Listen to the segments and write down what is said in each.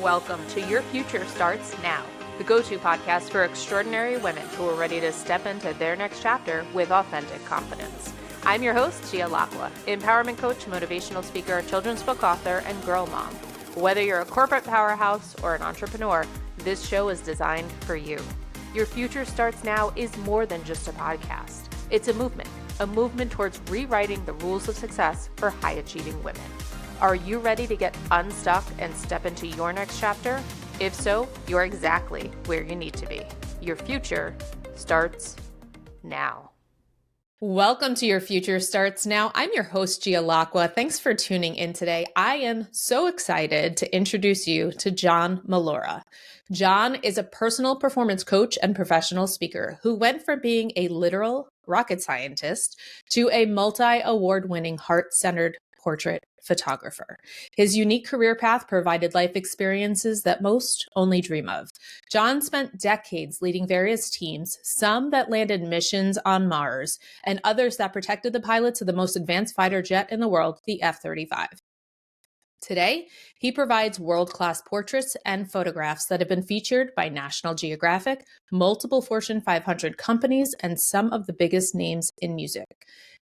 Welcome to Your Future Starts Now, the go-to podcast for extraordinary women who are ready to step into their next chapter with authentic confidence. I'm your host, Gia empowerment coach, motivational speaker, children's book author, and girl mom. Whether you're a corporate powerhouse or an entrepreneur, this show is designed for you. Your Future Starts Now is more than just a podcast. It's a movement towards rewriting the rules of success for high-achieving women. Are you ready to get unstuck and step into your next chapter? If so, you're exactly where you need to be. Your future starts now. Welcome to Your Future Starts Now. I'm your host, Gia. Thanks for tuning in today. I am so excited to introduce you to John Mollura. John is a personal performance coach and professional speaker who went from being a literal rocket scientist to a multi-award-winning heart-centered portrait photographer. His unique career path provided life experiences that most only dream of. John spent decades leading various teams, some that landed missions on Mars, and others that protected the pilots of the most advanced fighter jet in the world, the F-35. Today, he provides world-class portraits and photographs that have been featured by National Geographic, multiple Fortune 500 companies, and some of the biggest names in music.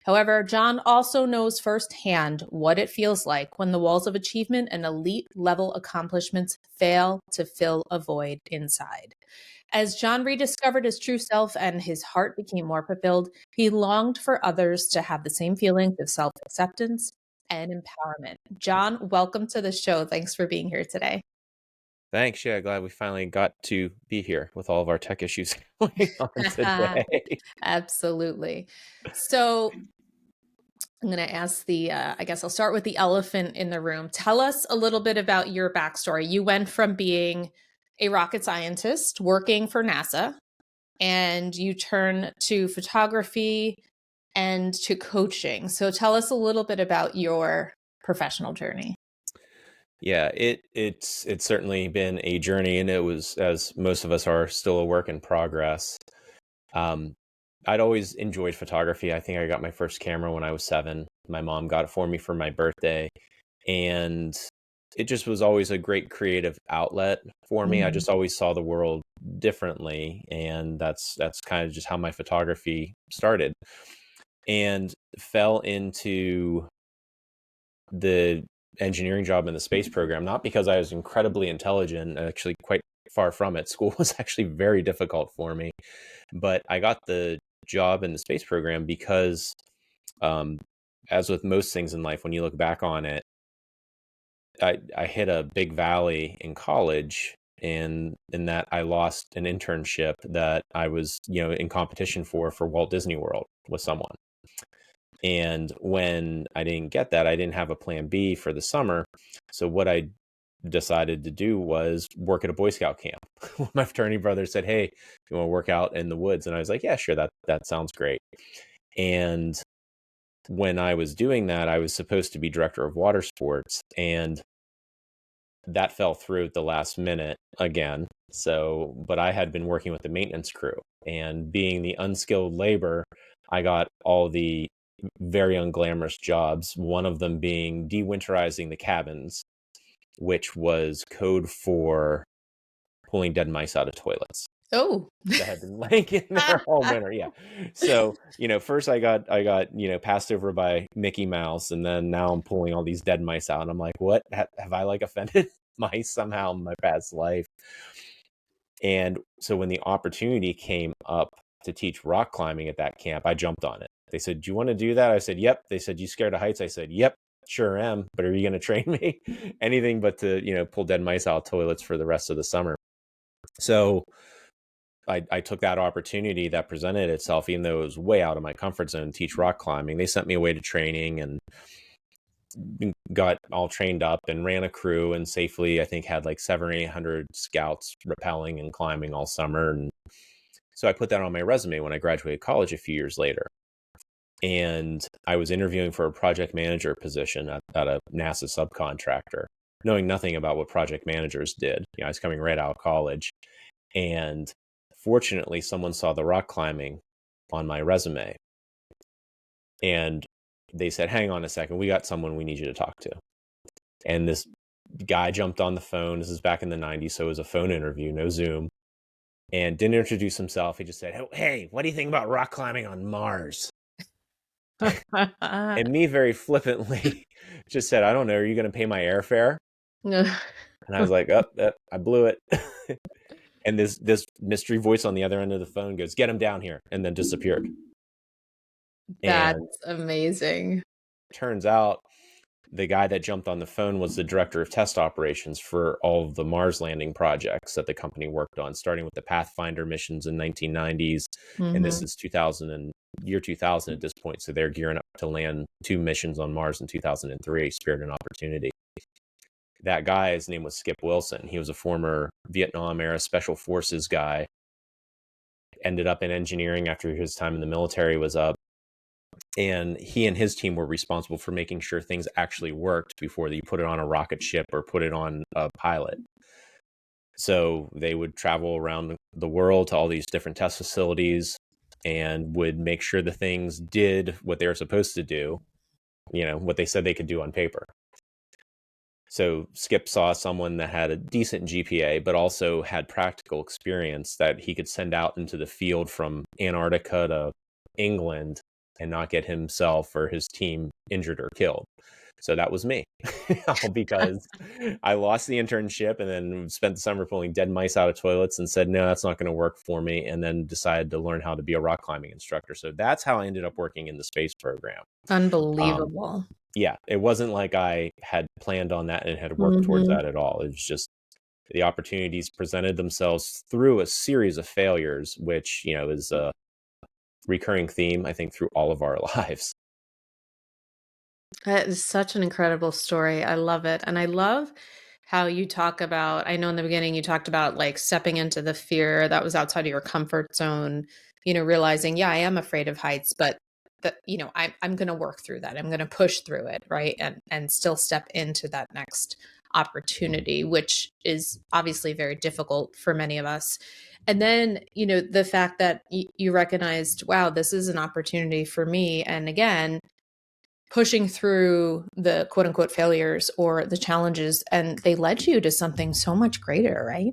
However, John also knows firsthand what it feels like when the walls of achievement and elite-level accomplishments fail to fill a void inside. As John rediscovered his true self and his heart became more fulfilled, he longed for others to have the same feelings of self-acceptance and empowerment. John, welcome to the show. Thanks for being here today. Thanks. Yeah, glad we finally got to be here with all of our tech issues going on today. Absolutely. So I'm going to ask I guess I'll start with the elephant in the room. Tell us a little bit about your backstory. You went from being a rocket scientist working for NASA, and you turn to photography and to coaching. So tell us a little bit about your professional journey. Yeah, it's certainly been a journey, and it was, as most of us are, still a work in progress. I'd always enjoyed photography. I think I got my first camera when I was 7. My mom got it for me for my birthday, and it just was always a great creative outlet for me. I just always saw the world differently, and that's kind of just how my photography started, and fell into the engineering job in the space program, not because I was incredibly intelligent, actually quite far from it. School was actually very difficult for me, but I got the job in the space program because, as with most things in life, when you look back on it, I hit a big valley in college, and in that I lost an internship that I was, in competition for Walt Disney World with someone. And when I didn't get that, I didn't have a plan B for the summer. So what I decided to do was work at a Boy Scout camp. My fraternity brother said, "Hey, you want to work out in the woods?" And I was like, "Yeah, sure. That sounds great." And when I was doing that, I was supposed to be director of water sports, and that fell through at the last minute again. So, but I had been working with the maintenance crew, and being the unskilled labor, I got all the very unglamorous jobs, one of them being dewinterizing the cabins, which was code for pulling dead mice out of toilets. Oh, that had been laying in there all winter. Yeah. So, first I got, passed over by Mickey Mouse, and then now I'm pulling all these dead mice out. And I'm like, what? Have I offended mice somehow in my past life? And so when the opportunity came up to teach rock climbing at that camp, I jumped on it. They said, "Do you want to do that?" I said, "Yep." They said, "You scared of heights?" I said, "Yep, sure am. But are you going to train me?" Anything but to, pull dead mice out of toilets for the rest of the summer. So I took that opportunity that presented itself, even though it was way out of my comfort zone, to teach rock climbing. They sent me away to training and got all trained up and ran a crew, and safely, I think, had like 700 or 800 scouts rappelling and climbing all summer. And so I put that on my resume when I graduated college a few years later. And I was interviewing for a project manager position at a NASA subcontractor, knowing nothing about what project managers did. I was coming right out of college. And fortunately, someone saw the rock climbing on my resume. And they said, "Hang on a second, we got someone we need you to talk to." And this Guy jumped on the phone. This is back in the 90s, so it was a phone interview, no Zoom, and didn't introduce himself. He just said, "Hey, what do you think about rock climbing on Mars?" And me very flippantly just said, "I don't know. Are you going to pay my airfare?" And I was like, "Oh, I blew it." And this mystery voice on the other end of the phone goes, "Get him down here," and then disappeared. That's And amazing. turns out the guy that jumped on the phone was the director of test operations for all of the Mars landing projects that the company worked on, starting with the Pathfinder missions in 1990s. And this is 2000 at this point. So they're gearing up to land 2 missions on Mars in 2003, Spirit and Opportunity. That guy, his name was Skip Wilson. He was a former Vietnam era special forces guy, ended up in engineering after his time in the military was up. And he and his team were responsible for making sure things actually worked before you put it on a rocket ship or put it on a pilot. So they would travel around the world to all these different test facilities and would make sure the things did what they were supposed to do, what they said they could do on paper. So Skip saw someone that had a decent GPA, but also had practical experience that he could send out into the field from Antarctica to England and not get himself or his team injured or killed. So that was me, because I lost the internship and then spent the summer pulling dead mice out of toilets and said, no, that's not going to work for me. And then decided to learn how to be a rock climbing instructor. So that's how I ended up working in the space program. Unbelievable. Yeah, it wasn't like I had planned on that and had worked towards that at all. It was just the opportunities presented themselves through a series of failures, which, is a recurring theme, I think, through all of our lives. That is such an incredible story. I love it. And I love how you talk about, I know in the beginning you talked about like stepping into the fear that was outside of your comfort zone, realizing, yeah, I am afraid of heights, but that, I'm going to work through that. I'm going to push through it. Right. And still step into that next opportunity, which is obviously very difficult for many of us. And then, the fact that you recognized, wow, this is an opportunity for me. And again, pushing through the quote unquote failures or the challenges, and they led you to something so much greater, right?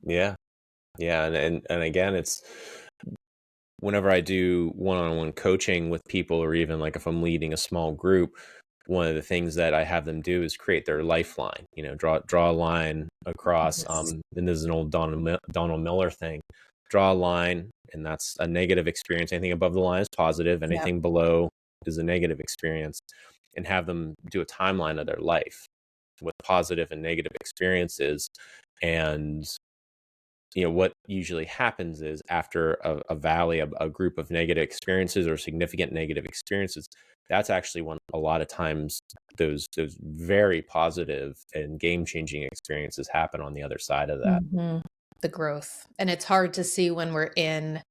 Yeah. Yeah. And again, it's whenever I do one-on-one coaching with people, or even like if I'm leading a small group, one of the things that I have them do is create their lifeline, draw a line across. Yes. And this is an old Donald Miller thing. Draw a line, and that's a negative experience. Anything above the line is positive. Anything below is a negative experience. And have them do a timeline of their life with positive and negative experiences. And what usually happens is after a valley, a group of negative experiences or significant negative experiences, that's actually when a lot of times those very positive and game-changing experiences happen on the other side of that. The growth. And it's hard to see when we're in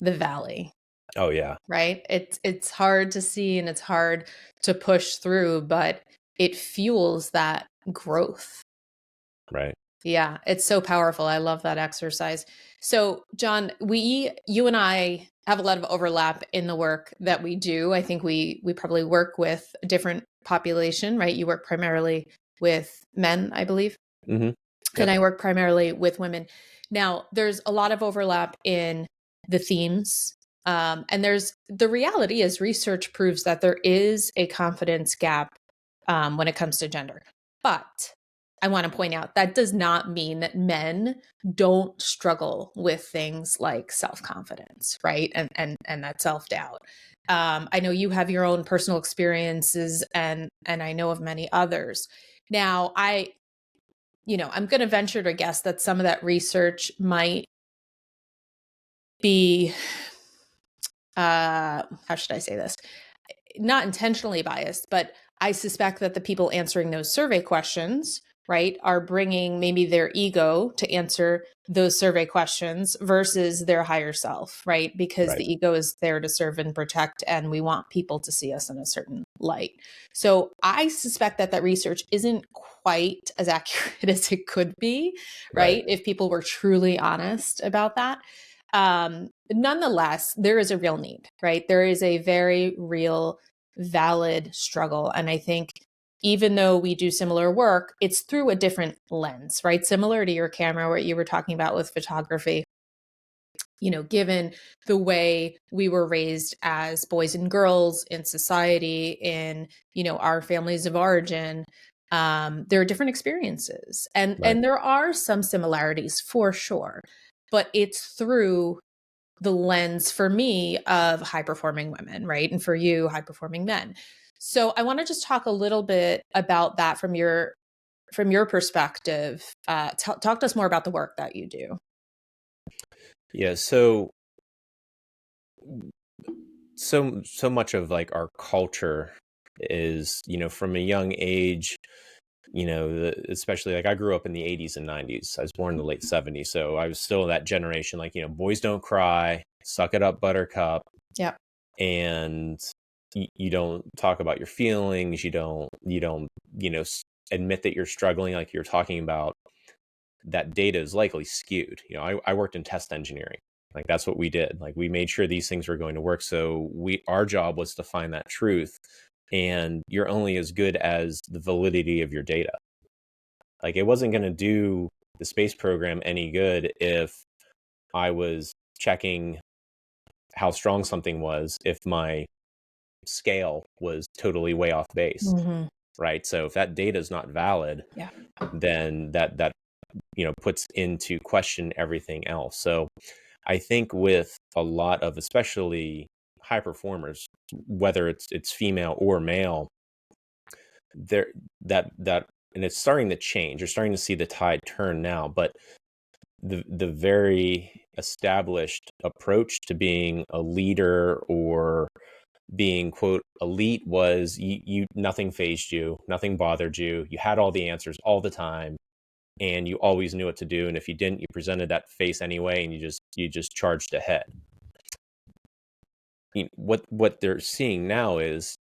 the valley. Oh yeah. Right? It's hard to see and it's hard to push through, but it fuels that growth. Right. Yeah, it's so powerful. I love that exercise. So, John, you and I have a lot of overlap in the work that we do. I think we probably work with a different population, right? You work primarily with men, I believe. Mm-hmm. Yep. And I work primarily with women. Now, there's a lot of overlap in the themes. And the reality is research proves that there is a confidence gap when it comes to gender. But I want to point out that does not mean that men don't struggle with things like self-confidence, right? And that self-doubt. I know you have your own personal experiences and I know of many others. Now, I'm going to venture to guess that some of that research might be, how should I say this? Not intentionally biased, but I suspect that the people answering those survey questions, right, are bringing maybe their ego to answer those survey questions versus their higher self, right? Because the ego is there to serve and protect, and we want people to see us in a certain light. So I suspect that research isn't quite as accurate as it could be, right? If people were truly honest about that. Nonetheless, there is a real need, right? There is a very real, valid struggle. And I think even though we do similar work, it's through a different lens, right? Similar to your camera, what you were talking about with photography. Given the way we were raised as boys and girls in society, in, our families of origin, there are different experiences, and there are some similarities for sure, but it's through the lens for me of high performing women, right? And for you, high performing men. So I want to just talk a little bit about that from your perspective. Talk to us more about the work that you do. Yeah. So much of like our culture is, from a young age, especially like I grew up in the 80s and 90s. I was born in the late 70s. So I was still that generation, like, boys don't cry, suck it up, buttercup. Yeah. And you don't talk about your feelings. You don't, admit that you're struggling. Like you're talking about, that data is likely skewed. I worked in test engineering. Like that's what we did. Like we made sure these things were going to work. So our job was to find that truth. And you're only as good as the validity of your data. Like it wasn't going to do the space program any good if I was checking how strong something was, if my scale was totally way off base. Mm-hmm. Right. So if that data is not valid, then that puts into question everything else. So I think with a lot of, especially high performers, whether it's female or male, there that and it's starting to change. You're starting to see the tide turn now, but the very established approach to being a leader or being quote elite was you nothing fazed you, nothing bothered you, you had all the answers all the time, and you always knew what to do, and if you didn't, you presented that face anyway, and you just charged ahead. What they're seeing now is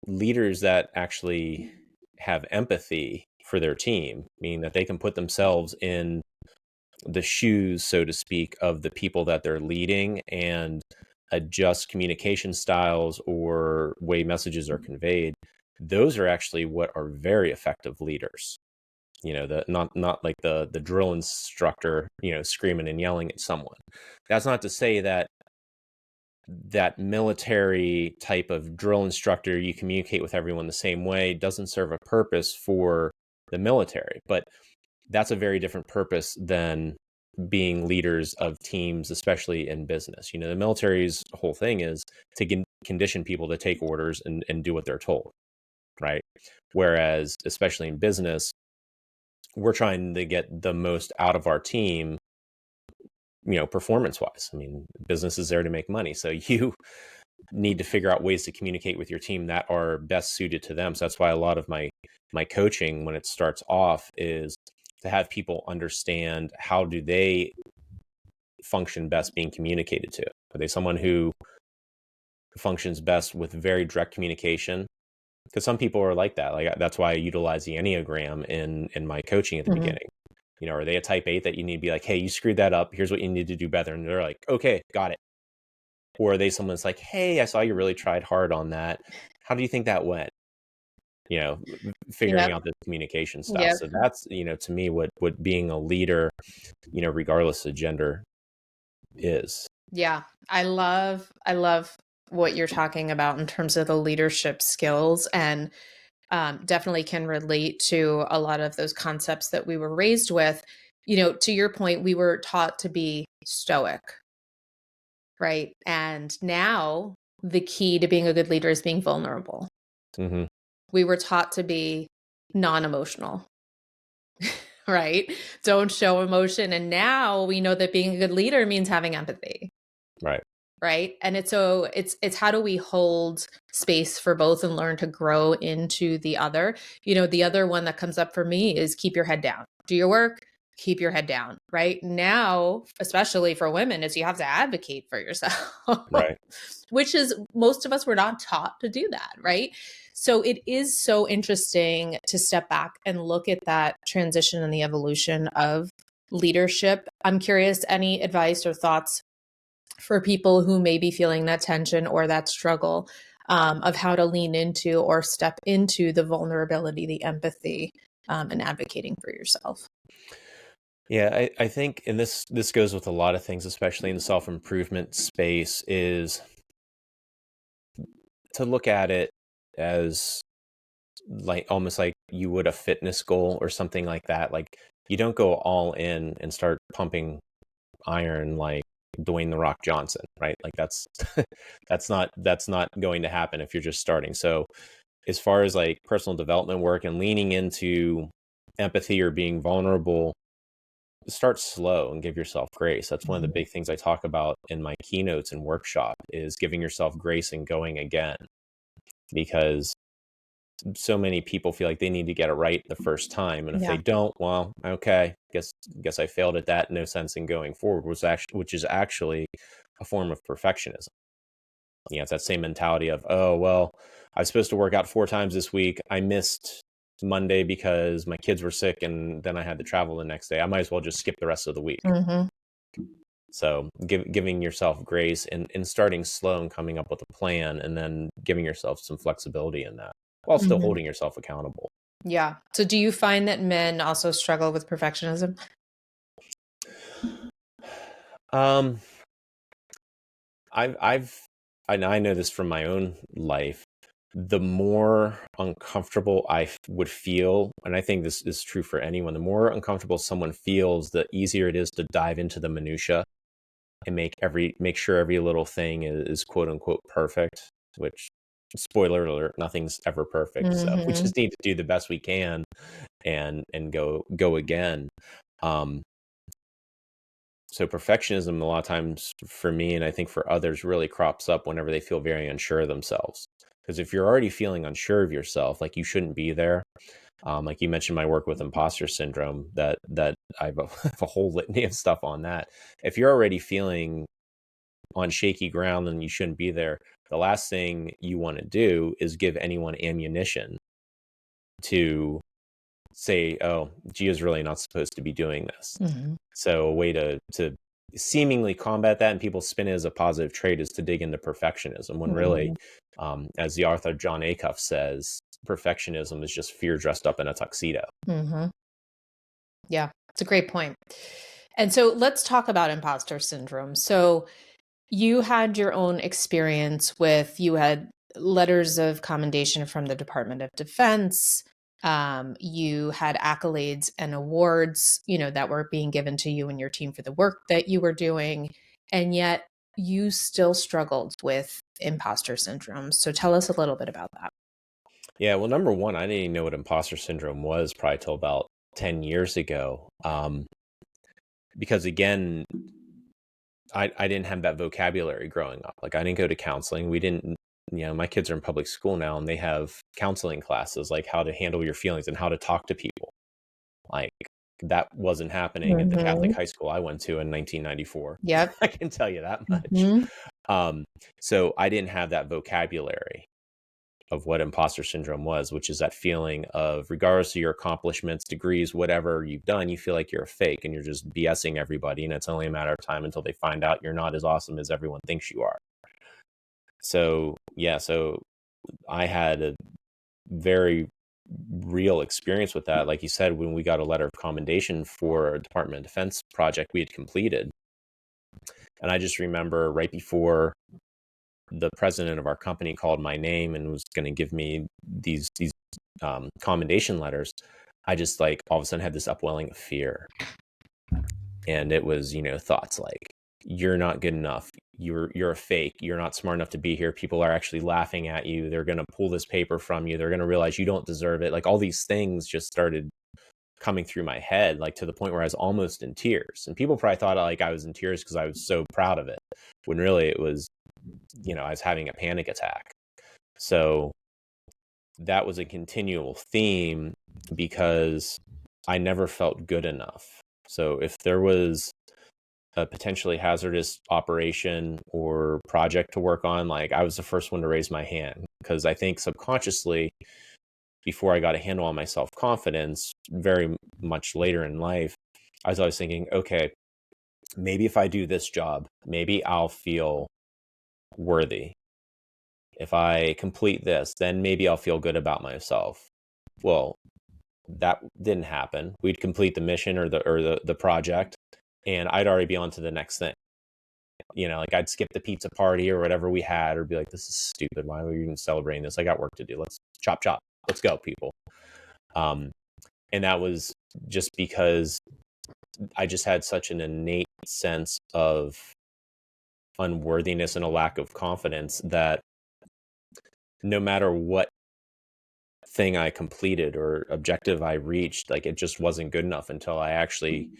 leaders that actually have empathy for their team, meaning that they can put themselves in the shoes, so to speak, of the people that they're leading and adjust communication styles or way messages are conveyed. Those are actually what are very effective leaders. Not like the drill instructor, screaming and yelling at someone. That's not to say that military type of drill instructor, you communicate with everyone the same way, doesn't serve a purpose for the military. But that's a very different purpose than being leaders of teams, especially in business. The military's whole thing is to condition people to take orders and do what they're told, right? Whereas, especially in business, we're trying to get the most out of our team, performance wise. I mean, business is there to make money. So you need to figure out ways to communicate with your team that are best suited to them. So that's why a lot of my coaching, when it starts off, is to have people understand how do they function best being communicated to. Are they someone who functions best with very direct communication? Because some people are like that. Like that's why I utilize the Enneagram in my coaching at the beginning. Are they a type 8 that you need to be like, hey, you screwed that up, here's what you need to do better, and they're like, okay, got it? Or are they someone that's like, hey, I saw you really tried hard on that, how do you think that went? Figuring out the communication stuff. So that's, to me, what being a leader, regardless of gender, is. Yeah. I love what you're talking about in terms of the leadership skills, and definitely can relate to a lot of those concepts that we were raised with. To your point, we were taught to be stoic, right? And now the key to being a good leader is being vulnerable. Mm-hmm. We were taught to be non-emotional, right? Don't show emotion. And now we know that being a good leader means having empathy. Right. Right. And it's how do we hold space for both and learn to grow into the other? The other one that comes up for me is keep your head down, do your work, keep your head down. Right now, especially for women, is you have to advocate for yourself, right? Which is, most of us were not taught to do that. Right. So it is so interesting to step back and look at that transition and the evolution of leadership. I'm curious, any advice or thoughts for people who may be feeling that tension or that struggle of how to lean into or step into the vulnerability, the empathy, and advocating for yourself. Yeah, I think, and this goes with a lot of things, especially in the self-improvement space, is to look at it as like almost like you would a fitness goal or something like that. Like you don't go all in and start pumping iron like Dwayne the Rock Johnson, right? Like that's that's not going to happen if you're just starting. So as far as like personal development work and leaning into empathy or being vulnerable, start slow and give yourself grace. That's one of the big things I talk about in my keynotes and workshop is giving yourself grace and going again, because so many people feel like they need to get it right the first time, and if they don't, well, okay, guess I failed at that, no sense in going forward, which is actually a form of perfectionism. It's that same mentality of, oh well, I was supposed to work out 4 times this week, I missed Monday because my kids were sick and then I had to travel the next day, I might as well just skip the rest of the week. So giving yourself grace and starting slow and coming up with a plan, and then giving yourself some flexibility in that while still holding yourself accountable. Yeah. So do you find that men also struggle with perfectionism? I know this from my own life. The more uncomfortable I would feel, and I think this is true for anyone, the more uncomfortable someone feels, the easier it is to dive into the minutia and make sure every little thing is quote unquote perfect, which, spoiler alert, nothing's ever perfect. So we just need to do the best we can and go again. So perfectionism a lot of times for me, and I think for others, really crops up whenever they feel very unsure of themselves. Because if you're already feeling unsure of yourself, like you shouldn't be there. Like you mentioned my work with imposter syndrome, that I have a whole litany of stuff on that. If you're already feeling on shaky ground, then you shouldn't be there. The last thing you want to do is give anyone ammunition to say, oh, Gia's really not supposed to be doing this. So a way to seemingly combat that, and people spin it as a positive trait, is to dig into perfectionism, when really, as the author John Acuff says, perfectionism is just fear dressed up in a tuxedo. Yeah, it's a great point. And so let's talk about imposter syndrome. So you had your own experience with, you had letters of commendation from the Department of Defense. You had accolades and awards, that were being given to you and your team for the work that you were doing. And yet you still struggled with imposter syndrome. So tell us a little bit about that. Yeah, well, number one, I didn't even know what imposter syndrome was probably till about 10 years ago. Because again, I didn't have that vocabulary growing up. Like I didn't go to counseling. We didn't, my kids are in public school now and they have counseling classes, like how to handle your feelings and how to talk to people. Like that wasn't happening at the Catholic high school I went to in 1994. Yep. I can tell you that much. So I didn't have that vocabulary of what imposter syndrome was, which is that feeling of, regardless of your accomplishments, degrees, whatever you've done, you feel like you're a fake and you're just BSing everybody. And it's only a matter of time until they find out you're not as awesome as everyone thinks you are. So, yeah, so I had a very real experience with that. Like you said, when we got a letter of commendation for a Department of Defense project we had completed. And I just remember right before the president of our company called my name and was going to give me these commendation letters, I just like all of a sudden had this upwelling of fear. And it was, thoughts like, you're not good enough. You're a fake. You're not smart enough to be here. People are actually laughing at you. They're going to pull this paper from you. They're going to realize you don't deserve it. Like all these things just started coming through my head, like to the point where I was almost in tears. And people probably thought like I was in tears because I was so proud of it, when really it was, I was having a panic attack. So that was a continual theme because I never felt good enough. So if there was a potentially hazardous operation or project to work on, like I was the first one to raise my hand, because I think subconsciously, before I got a handle on my self-confidence, very much later in life, I was always thinking, okay, maybe if I do this job, maybe I'll feel worthy. if I complete this, then maybe I'll feel good about myself. Well, that didn't happen. We'd complete the mission or the project, and I'd already be on to the next thing. Like I'd skip the pizza party or whatever we had, or be like, this is stupid. Why are we even celebrating this? I got work to do. Let's chop. Let's go, people. And that was just because I just had such an innate sense of unworthiness and a lack of confidence that no matter what thing I completed or objective I reached, like it just wasn't good enough until I actually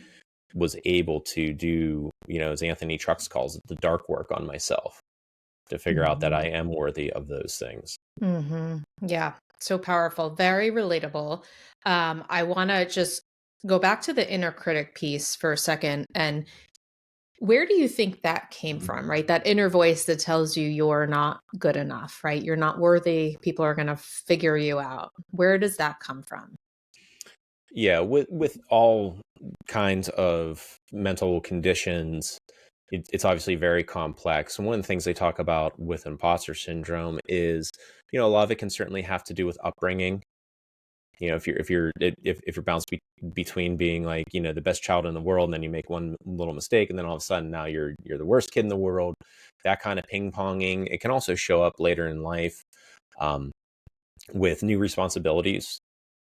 was able to do, as Anthony Trucks calls it, the dark work on myself to figure out that I am worthy of those things. Yeah, so powerful, very relatable. I want to just go back to the inner critic piece for a second. And where do you think that came from, right? That inner voice that tells you you're not good enough, right? You're not worthy. People are going to figure you out. Where does that come from? Yeah, with all kinds of mental conditions, it's obviously very complex. And one of the things they talk about with imposter syndrome is, a lot of it can certainly have to do with upbringing. If you're bounced between being like, the best child in the world, and then you make one little mistake, and then all of a sudden now you're the worst kid in the world, that kind of ping ponging. It can also show up later in life with new responsibilities.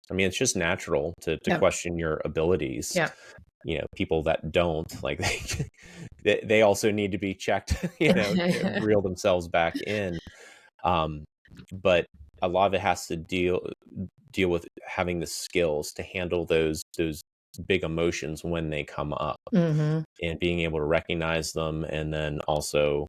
I mean, it's just natural to question your abilities. Yeah. People that don't, like, they also need to be checked, reel themselves back in. But a lot of it has to deal with having the skills to handle those big emotions when they come up, and being able to recognize them, and then also,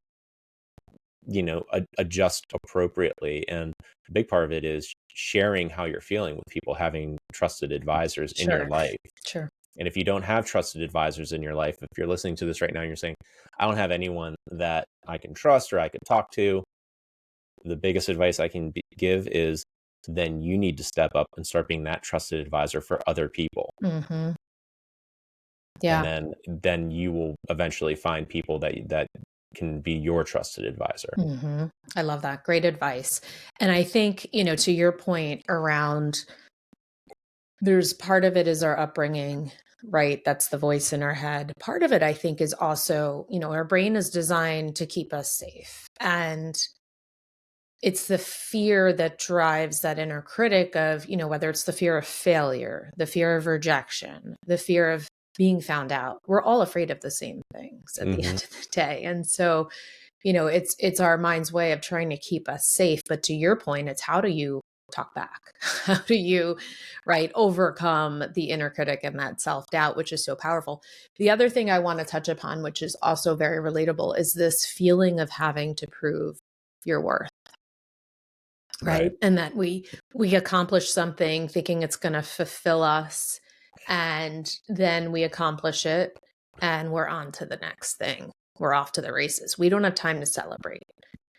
adjust appropriately. And a big part of it is sharing how you're feeling with people, having trusted advisors in your life. Sure. And if you don't have trusted advisors in your life, if you're listening to this right now and you're saying, I don't have anyone that I can trust or I can talk to, the biggest advice I can give is then you need to step up and start being that trusted advisor for other people. Yeah. And then you will eventually find people that can be your trusted advisor. I love that. Great advice. And I think, to your point around, there's part of it is our upbringing, right? That's the voice in our head. Part of it, I think, is also, our brain is designed to keep us safe. And it's the fear that drives that inner critic of, whether it's the fear of failure, the fear of rejection, the fear of being found out. We're all afraid of the same things at the end of the day. And so, it's our mind's way of trying to keep us safe. But to your point, it's how do you talk back? How do you, right, overcome the inner critic and that self-doubt, which is so powerful. The other thing I want to touch upon, which is also very relatable, is this feeling of having to prove your worth. Right. And that we accomplish something thinking it's going to fulfill us, and then we accomplish it and we're on to the next thing. We're off to the races. We don't have time to celebrate.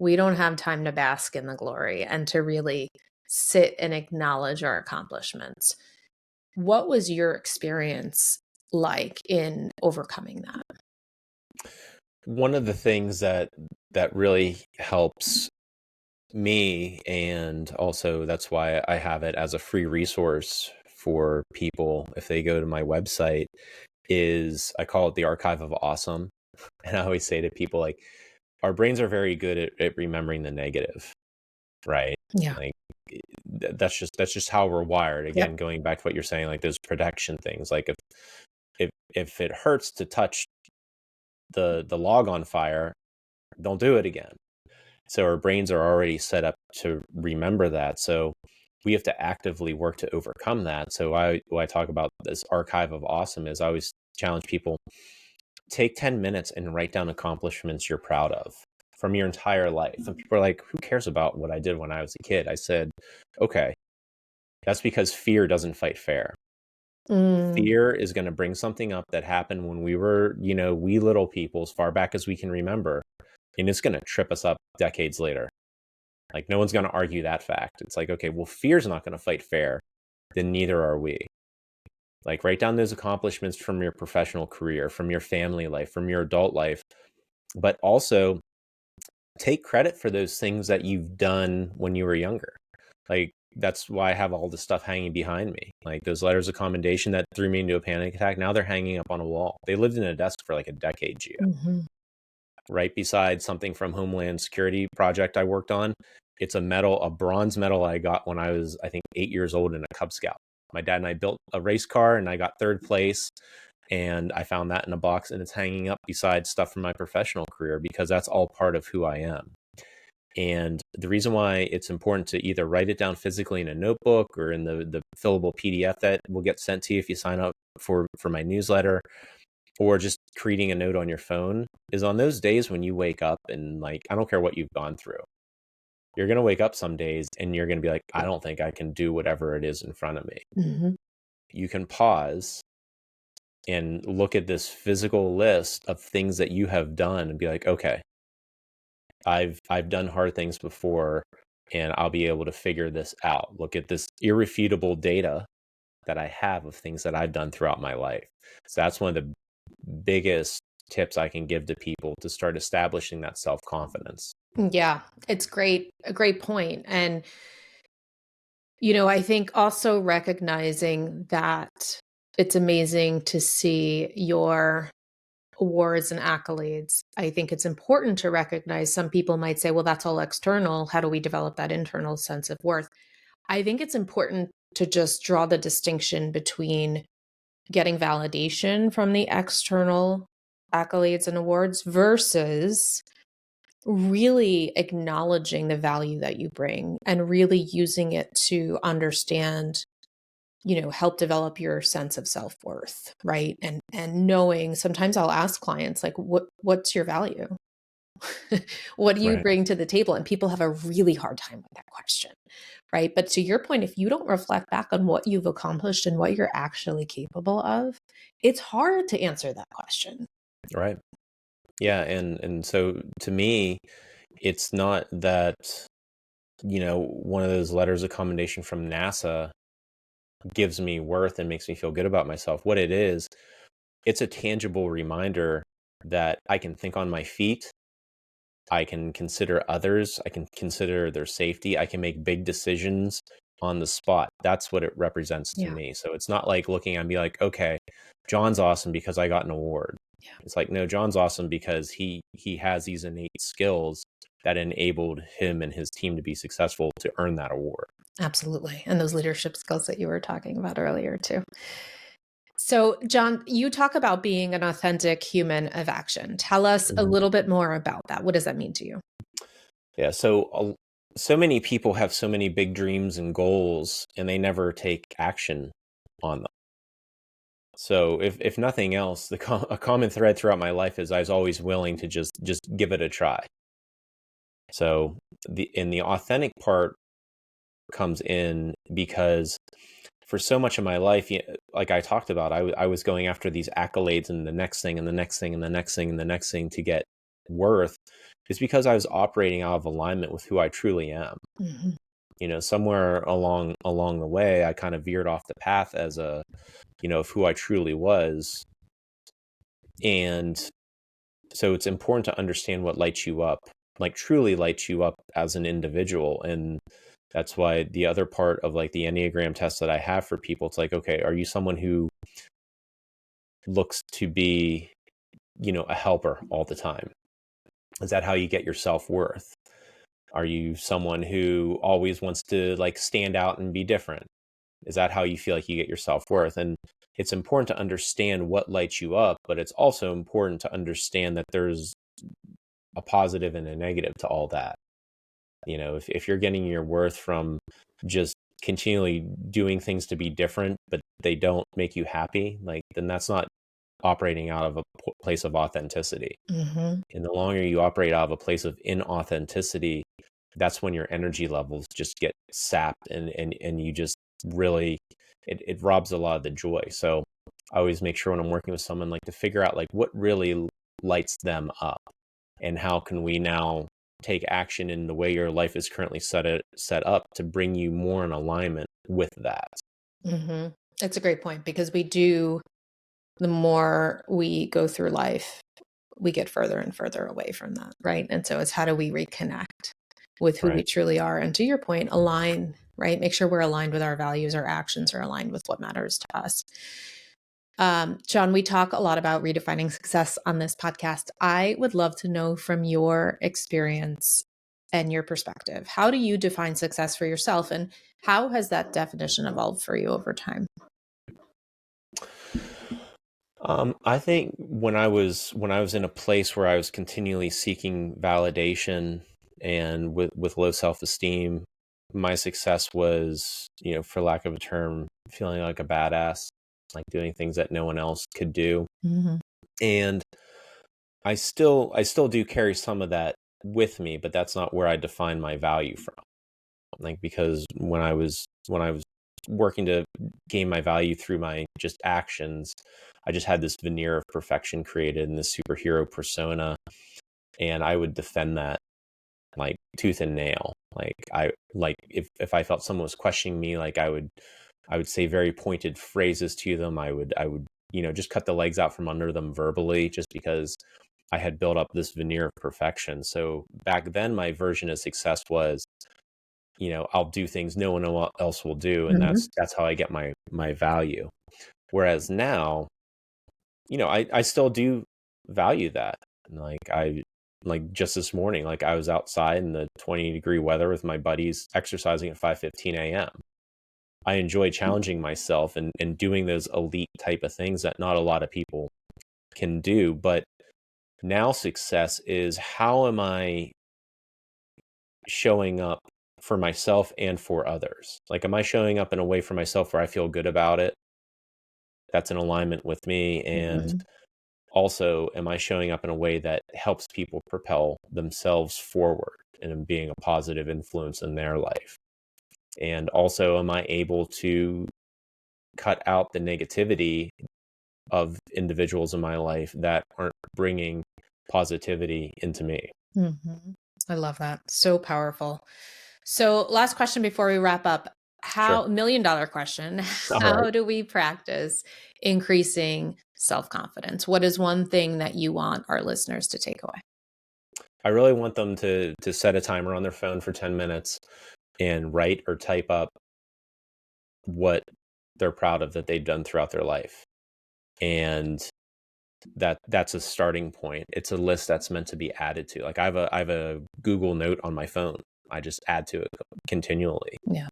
We don't have time to bask in the glory and to really sit and acknowledge our accomplishments. What was your experience like in overcoming that? One of the things that really helps me, and also that's why I have it as a free resource for people if they go to my website, is I call it the Archive of Awesome. And I always say to people, like, our brains are very good at remembering the negative, right? Yeah. Like that's just how we're wired. Again, going back to what you're saying, like those protection things, like if it hurts to touch the log on fire, don't do it again. So our brains are already set up to remember that. So we have to actively work to overcome that. So when I talk about this Archive of Awesome is I always challenge people, take 10 minutes and write down accomplishments you're proud of from your entire life. And people are like, who cares about what I did when I was a kid? I said, okay, that's because fear doesn't fight fair. Fear is going to bring something up that happened when we were, wee little people, as far back as we can remember. And it's going to trip us up decades later. Like, no one's going to argue that fact. It's like, okay, well, fear's not going to fight fair. Then neither are we. Like, write down those accomplishments from your professional career, from your family life, from your adult life. But also take credit for those things that you've done when you were younger. Like, that's why I have all this stuff hanging behind me. Like those letters of commendation that threw me into a panic attack. Now they're hanging up on a wall. They lived in a desk for like a decade, Gia. Mm-hmm. Right beside something from Homeland Security project I worked on. It's a bronze medal I got when I was, I think, 8 years old in a Cub Scout. My dad and I built a race car and I got third place. And I found that in a box, and it's hanging up beside stuff from my professional career because that's all part of who I am. And the reason why it's important to either write it down physically in a notebook or in the fillable PDF that will get sent to you if you sign up for my newsletter, or just creating a note on your phone, is on those days when you wake up and, like, I don't care what you've gone through. You're going to wake up some days and you're going to be like, I don't think I can do whatever it is in front of me. Mm-hmm. You can pause and look at this physical list of things that you have done and be like, okay, I've done hard things before and I'll be able to figure this out. Look at this irrefutable data that I have of things that I've done throughout my life. So that's one of the biggest tips I can give to people to start establishing that self-confidence. Yeah, it's great. A great point. And, I think also recognizing that it's amazing to see your awards and accolades. I think it's important to recognize some people might say, well, that's all external. How do we develop that internal sense of worth? I think it's important to just draw the distinction between getting validation from the external accolades and awards versus really acknowledging the value that you bring and really using it to understand, help develop your sense of self-worth, right? And knowing, sometimes I'll ask clients, like, what's your value? What do you Right. bring to the table? And people have a really hard time with that question, right? But to your point, if you don't reflect back on what you've accomplished and what you're actually capable of, it's hard to answer that question. Right. Yeah. And so to me, it's not that, one of those letters of commendation from NASA gives me worth and makes me feel good about myself. What it is, it's a tangible reminder that I can think on my feet. I can consider others. I can consider their safety. I can make big decisions on the spot. That's what it represents to Yeah. me. So it's not like looking and be like, okay, John's awesome because I got an award. Yeah. It's like, no, John's awesome because he has these innate skills that enabled him and his team to be successful to earn that award. Absolutely. And those leadership skills that you were talking about earlier too. So, John, you talk about being an authentic human of action. Tell us a little bit more about that. What does that mean to you? Yeah. So many people have so many big dreams and goals, and they never take action on them. So if nothing else, a common thread throughout my life is I was always willing to just give it a try. So the authentic part comes in because for so much of my life, like I talked about, I was going after these accolades and the next thing and the next thing and the next thing and the next thing to get worth, is because I was operating out of alignment with who I truly am. Mm-hmm. Somewhere along the way, I kind of veered off the path as of who I truly was. And so it's important to understand what lights you up, like truly lights you up as an individual. And that's why the other part of like the Enneagram test that I have for people, it's like, okay, are you someone who looks to be, a helper all the time? Is that how you get your self-worth? Are you someone who always wants to like stand out and be different? Is that how you feel like you get your self-worth? And it's important to understand what lights you up, but it's also important to understand that there's a positive and a negative to all that. If you're getting your worth from just continually doing things to be different, but they don't make you happy, like, then that's not operating out of a place of authenticity. Mm-hmm. And the longer you operate out of a place of inauthenticity, that's when your energy levels just get sapped and you just really, it robs a lot of the joy. So I always make sure when I'm working with someone, like, to figure out like what really lights them up and how can we now take action in the way your life is currently set up to bring you more in alignment with that. Mm-hmm. That's a great point, because the more we go through life, we get further and further away from that, right? And so it's how do we reconnect with who we truly are? And to your point, align, right? Make sure we're aligned with our values, our actions are aligned with what matters to us. John, we talk a lot about redefining success on this podcast. I would love to know from your experience and your perspective, how do you define success for yourself, and how has that definition evolved for you over time? I think when I was in a place where I was continually seeking validation and with low self-esteem, my success was, for lack of a term, feeling like a badass, like doing things that no one else could do. Mm-hmm. And I still do carry some of that with me, but that's not where I define my value from. Like, because when I was working to gain my value through my just actions, I just had this veneer of perfection created in this superhero persona, and I would defend that like tooth and nail. If I felt someone was questioning me, like I would say very pointed phrases to them. I would just cut the legs out from under them verbally, just because I had built up this veneer of perfection. So back then, my version of success was, I'll do things no one else will do, and that's how I get my value. Whereas now, I still do value that. Like just this morning, like I was outside in the 20-degree weather with my buddies exercising at 5:15 a.m. I enjoy challenging myself and doing those elite type of things that not a lot of people can do. But now success is, how am I showing up for myself and for others? Like, am I showing up in a way for myself where I feel good about it? That's in alignment with me. And also, am I showing up in a way that helps people propel themselves forward and being a positive influence in their life? And also, am I able to cut out the negativity of individuals in my life that aren't bringing positivity into me? Mm-hmm. I love that. So powerful. So last question before we wrap up. Sure. $1 million question. How do we practice increasing self-confidence? What is one thing that you want our listeners to take away? I really want them to set a timer on their phone for 10 minutes and write or type up what they're proud of that they've done throughout their life. And that's a starting point. It's a list that's meant to be added to. Like, I have a Google Note on my phone. I just add to it continually. Yeah.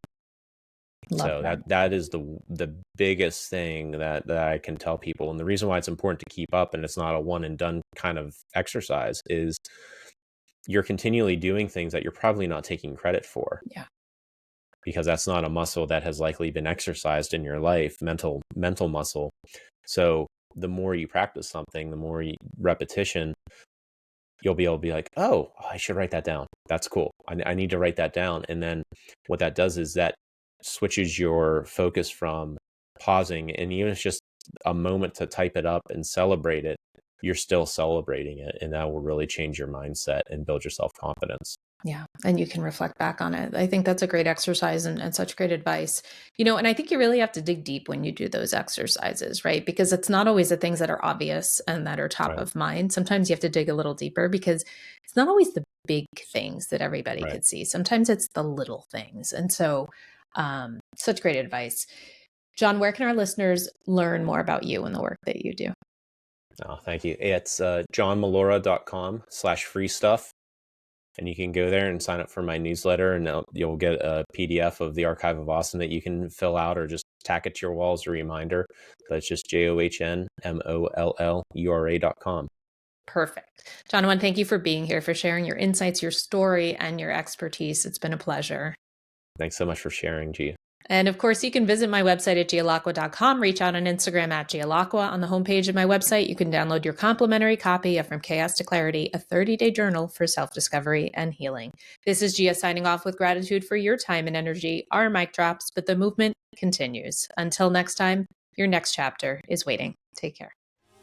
So that is the biggest thing that I can tell people. And the reason why it's important to keep up, and it's not a one and done kind of exercise, is you're continually doing things that you're probably not taking credit for. Yeah. Because that's not a muscle that has likely been exercised in your life, mental muscle. So the more you practice something, the more repetition, you'll be able to be like, oh, I should write that down. That's cool. I need to write that down. And then what that does is that switches your focus from pausing, and even if it's just a moment to type it up and celebrate it, you're still celebrating it. And that will really change your mindset and build your self-confidence. Yeah. And you can reflect back on it. I think that's a great exercise and such great advice. And I think you really have to dig deep when you do those exercises, right? Because it's not always the things that are obvious and that are top of mind. Sometimes you have to dig a little deeper, because it's not always the big things that everybody could see. Sometimes it's the little things. And so such great advice. John, where can our listeners learn more about you and the work that you do? Oh, thank you. It's johnmollura.com/free stuff. And you can go there and sign up for my newsletter, and you'll get a PDF of the Archive of Awesome that you can fill out or just tack it to your wall as a reminder. But it's just johnmollura.com. Perfect. John, I want to thank you for being here, for sharing your insights, your story, and your expertise. It's been a pleasure. Thanks so much for sharing, Gia. And of course, you can visit my website at gialacqua.com, reach out on Instagram at gialacqua. On the homepage of my website, you can download your complimentary copy of From Chaos to Clarity, a 30-day journal for self-discovery and healing. This is Gia signing off with gratitude for your time and energy. Our mic drops, but the movement continues. Until next time, your next chapter is waiting. Take care.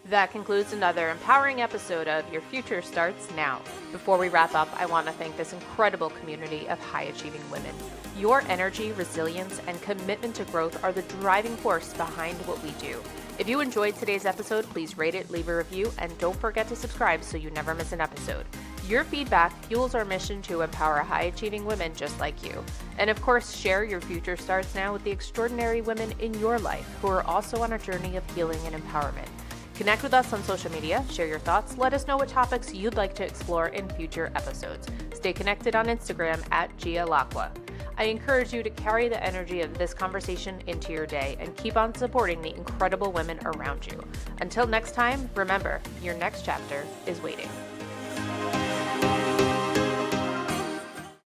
That concludes another empowering episode of Your Future Starts Now. Before we wrap up, I want to thank this incredible community of high-achieving women. Your energy, resilience, and commitment to growth are the driving force behind what we do. If you enjoyed today's episode, please rate it, leave a review, and don't forget to subscribe so you never miss an episode. Your feedback fuels our mission to empower high-achieving women just like you. And of course, share your future starts now with the extraordinary women in your life who are also on a journey of healing and empowerment. Connect with us on social media, share your thoughts, let us know what topics you'd like to explore in future episodes. Stay connected on Instagram at Gia Lacqua. I encourage you to carry the energy of this conversation into your day and keep on supporting the incredible women around you. Until next time, remember, your next chapter is waiting.